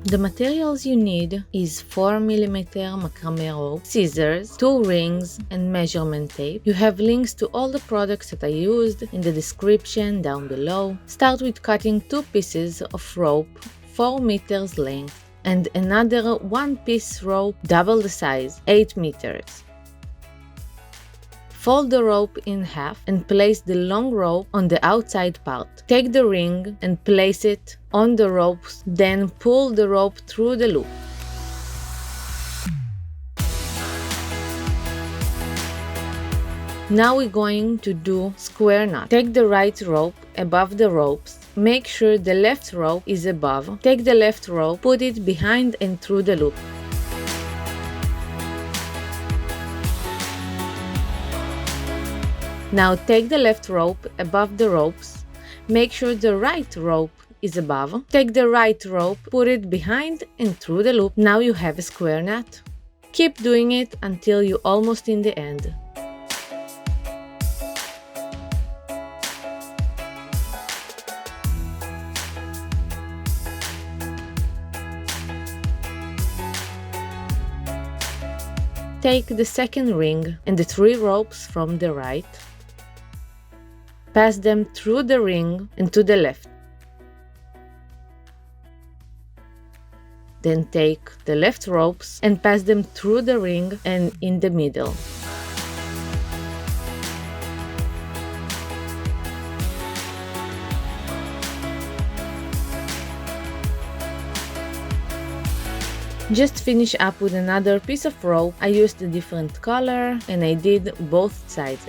The materials you need is 4mm macrame rope, scissors, 2 rings, and measurement tape. You have links to all the products that I used in the description down below. Start with cutting 2 pieces of rope 4 meters length and another 1-piece rope double the size, 8 meters. Fold the rope in half and place the long rope on the outside part. Take the ring and place it on the ropes, then pull the rope through the loop. Now we're going to do square knot. Take the right rope above the ropes. Make sure the left rope is above. Take the left rope, put it behind and through the loop. Now take the left rope above the ropes. Make sure the right rope is above. Take the right rope, put it behind and through the loop. Now you have a square knot. Keep doing it until you're almost in the end. Take the second ring and the 3 ropes from the right. Pass them through the ring and to the left. Then take the left ropes and pass them through the ring and in the middle. Just finish up with another piece of rope. I used a different color and I did both sides.